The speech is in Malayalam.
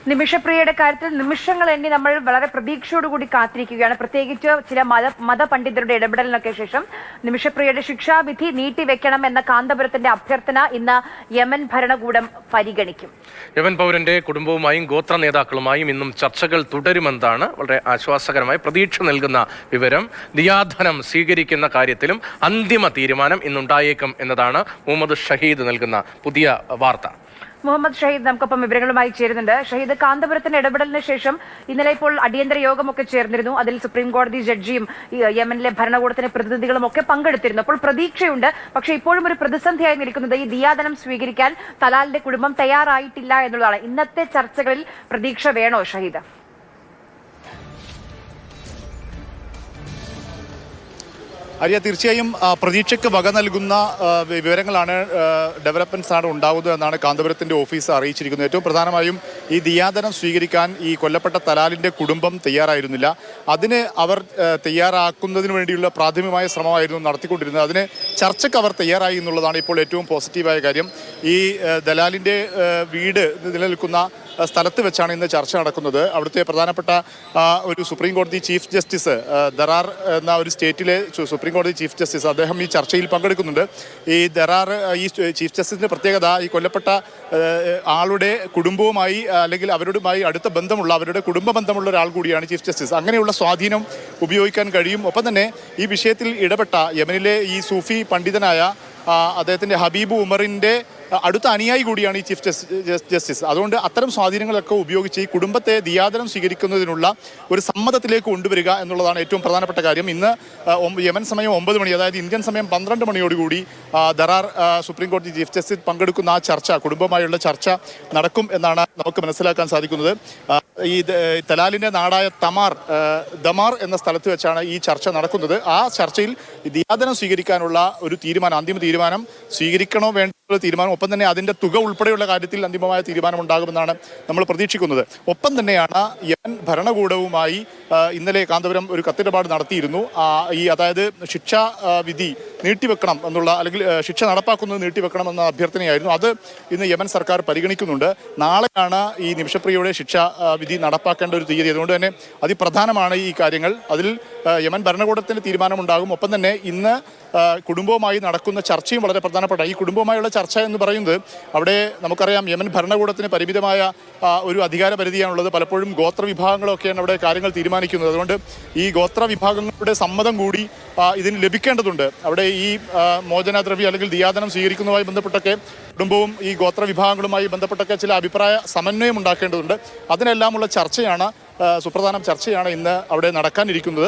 നിമിഷപ്രിയയുടെ കാര്യത്തിൽ നിമിഷങ്ങൾ എണ്ണി നമ്മൾ വളരെ പ്രതീക്ഷയോടുകൂടി കാത്തിരിക്കുകയാണ്. പ്രത്യേകിച്ച് ചില മതപണ്ഡിതരുടെ ഇടപെടലിനൊക്കെ ശേഷം നിമിഷപ്രിയയുടെ ശിക്ഷാവിധി നീട്ടിവെക്കണം എന്ന കാന്തപുരത്തിന്റെ അഭ്യർത്ഥന ഇന്ന് യമൻ ഭരണകൂടം പരിഗണിക്കും. യമൻ പൗരന്റെ കുടുംബവുമായും ഗോത്ര നേതാക്കളുമായും ഇന്നും ചർച്ചകൾ തുടരുമെന്നാണ് വളരെ ആശ്വാസകരമായി പ്രതീക്ഷ നൽകുന്ന വിവരം. ദിയാധനം സ്വീകരിക്കുന്ന കാര്യത്തിലും അന്തിമ തീരുമാനം ഇന്നുണ്ടായേക്കും എന്നതാണ് മുഹമ്മദ് ഷഹീദ് നൽകുന്ന പുതിയ വാർത്ത. മുഹമ്മദ് ഷഹീദ് നമുക്കൊപ്പം വിവരങ്ങളുമായി ചേരുന്നുണ്ട്. ഷഹീദ്, കാന്തപുരത്തിന്റെ ഇടപെടലിന് ശേഷം ഇന്നലെ ഇപ്പോൾ അടിയന്തര യോഗമൊക്കെ ചേർന്നിരുന്നു. അതിൽ സുപ്രീം കോടതി ജഡ്ജിയും യമനിലെ ഭരണകൂടത്തിന്റെ പ്രതിനിധികളും ഒക്കെ പങ്കെടുത്തിരുന്നു. അപ്പോൾ പ്രതീക്ഷയുണ്ട്. പക്ഷേ ഇപ്പോഴും ഒരു പ്രതിസന്ധിയായി നിൽക്കുന്നത് ഈ ദിയാദനം സ്വീകരിക്കാൻ തലാലിന്റെ കുടുംബം തയ്യാറായിട്ടില്ല എന്നുള്ളതാണ്. ഇന്നത്തെ ചർച്ചകളിൽ പ്രതീക്ഷ വേണോ ഷഹീദ്? ആര്യ, തീർച്ചയായും പ്രതീക്ഷയ്ക്ക് വക നൽകുന്ന വിവരങ്ങളാണ് ഡെവലപ്മെന്റ്സ് ആണ് ഉണ്ടാകുന്നത് എന്നാണ് കാന്തപുരത്തിന്റെ ഓഫീസ് അറിയിച്ചിരിക്കുന്നത്. ഏറ്റവും പ്രധാനമായും ഈ ദിയാദനം സ്വീകരിക്കാൻ ഈ കൊല്ലപ്പെട്ട തലാലിന്റെ കുടുംബം തയ്യാറായിരുന്നില്ല. അതിന് അവർ തയ്യാറാക്കുന്നതിന് വേണ്ടിയുള്ള പ്രാഥമികമായ ശ്രമമായിരുന്നു നടത്തിക്കൊണ്ടിരുന്നത്. അതിന് ചർച്ചയ്ക്ക് അവർ തയ്യാറായി എന്നുള്ളതാണ് ഇപ്പോൾ ഏറ്റവും പോസിറ്റീവായ കാര്യം. ഈ ദലാലിന്റെ വീട് നിലനിൽക്കുന്ന സ്ഥലത്ത് വെച്ചാണ് ഇന്ന് ചർച്ച നടക്കുന്നത്. അവിടുത്തെ പ്രധാനപ്പെട്ട ഒരു സുപ്രീം കോടതി ചീഫ് ജസ്റ്റിസ് ദറാർ എന്ന ഒരു സ്റ്റേറ്റിലെ സുപ്രീം കോടതി ചീഫ് ജസ്റ്റിസ് അദ്ദേഹം ഈ ചർച്ചയിൽ പങ്കെടുക്കുന്നുണ്ട്. ഈ ദറാർ ഈ ചീഫ് ജസ്റ്റിസിന്റെ പ്രത്യേകത ഈ കൊല്ലപ്പെട്ട ആളുടെ കുടുംബവുമായി അല്ലെങ്കിൽ അവരുമായി അടുത്ത ബന്ധമുള്ള അവരുടെ കുടുംബ ബന്ധമുള്ള ഒരാൾ കൂടിയാണ് ചീഫ് ജസ്റ്റിസ്. അങ്ങനെയുള്ള സ്വാധീനം ഉപയോഗിക്കാൻ കഴിയും. ഒപ്പം തന്നെ ഈ വിഷയത്തിൽ ഇടപെട്ട യമനിലെ ഈ സൂഫി പണ്ഡിതനായ അദ്ദേഹത്തിൻ്റെ ഹബീബ് ഉമറിൻ്റെ അടുത്ത അനുയായി കൂടിയാണ് ഈ ചീഫ് ജസ്റ്റിസ്. അതുകൊണ്ട് അത്തരം സ്വാധീനങ്ങളൊക്കെ ഉപയോഗിച്ച് ഈ കുടുംബത്തെ ദിയാദനം സ്വീകരിക്കുന്നതിനുള്ള ഒരു സമ്മതത്തിലേക്ക് കൊണ്ടുവരിക എന്നുള്ളതാണ് ഏറ്റവും പ്രധാനപ്പെട്ട കാര്യം. ഇന്ന് യമൻ സമയം 9 മണി, അതായത് ഇന്ത്യൻ സമയം 12 മണിയോടുകൂടി ദറാർ സുപ്രീം കോടതി ചീഫ് ജസ്റ്റിസ് പങ്കെടുക്കുന്ന ആ ചർച്ച, കുടുംബമായുള്ള ചർച്ച നടക്കും എന്നാണ് നമുക്ക് മനസ്സിലാക്കാൻ സാധിക്കുന്നത്. ഈ തലാലിൻ്റെ നാടായ ദമാർ എന്ന സ്ഥലത്ത് വെച്ചാണ് ഈ ചർച്ച നടക്കുന്നത്. ആ ചർച്ചയിൽ ദിയാദനം സ്വീകരിക്കാനുള്ള ഒരു തീരുമാനം, അന്തിമ തീരുമാനം സ്വീകരിക്കണോ വേണ്ട തീരുമാനം, ഒപ്പം തന്നെ അതിൻ്റെ തുക ഉൾപ്പെടെയുള്ള കാര്യത്തിൽ അന്തിമമായ തീരുമാനം ഉണ്ടാകുമെന്നാണ് നമ്മൾ പ്രതീക്ഷിക്കുന്നത്. ഒപ്പം തന്നെയാണ് യമൻ ഭരണകൂടവുമായി ഇന്നലെ കാന്തപുരം ഒരു കത്തിടപാട് നടത്തിയിരുന്നു. അതായത് ശിക്ഷാ വിധി നീട്ടിവെക്കണം എന്നുള്ള, അല്ലെങ്കിൽ ശിക്ഷ നടപ്പാക്കുന്നത് നീട്ടിവെക്കണം എന്ന അഭ്യർത്ഥനയായിരുന്നു. അത് ഇന്ന് യമൻ സർക്കാർ പരിഗണിക്കുന്നുണ്ട്. നാളെയാണ് ഈ നിമിഷപ്രിയയുടെ ശിക്ഷാ വിധി നടപ്പാക്കേണ്ട ഒരു തീയതി. അതുകൊണ്ട് തന്നെ അതിപ്രധാനമാണ് ഈ കാര്യങ്ങൾ. അതിൽ യമൻ ഭരണകൂടത്തിൻ്റെ തീരുമാനമുണ്ടാകും. ഒപ്പം തന്നെ ഇന്ന് കുടുംബവുമായി നടക്കുന്ന ചർച്ചയും വളരെ പ്രധാനപ്പെട്ട. ഈ കുടുംബവുമായുള്ള ചർച്ച എന്ന് പറയുന്നത്, അവിടെ നമുക്കറിയാം യമൻ ഭരണകൂടത്തിന് പരിമിതമായ ഒരു അധികാര പരിധിയാണുള്ളത്. പലപ്പോഴും ഗോത്ര വിഭാഗങ്ങളൊക്കെയാണ് അവിടെ കാര്യങ്ങൾ തീരുമാനിക്കുന്നത്. അതുകൊണ്ട് ഈ ഗോത്ര വിഭാഗങ്ങളുടെ സമ്മതം കൂടി ഇതിന് ലഭിക്കേണ്ടതുണ്ട്. അവിടെ ഈ മോചനദ്രവ്യം അല്ലെങ്കിൽ ദിയാദനം സ്വീകരിക്കുന്നതുമായി ബന്ധപ്പെട്ടൊക്കെ കുടുംബവും ഈ ഗോത്ര വിഭാഗങ്ങളുമായി ബന്ധപ്പെട്ടൊക്കെ ചില അഭിപ്രായ സമന്വയം ഉണ്ടാക്കേണ്ടതുണ്ട്. അതിനെല്ലാമുള്ള ചർച്ചയാണ്, സുപ്രധാന ചർച്ചയാണ് ഇന്ന് അവിടെ നടക്കാനിരിക്കുന്നത്.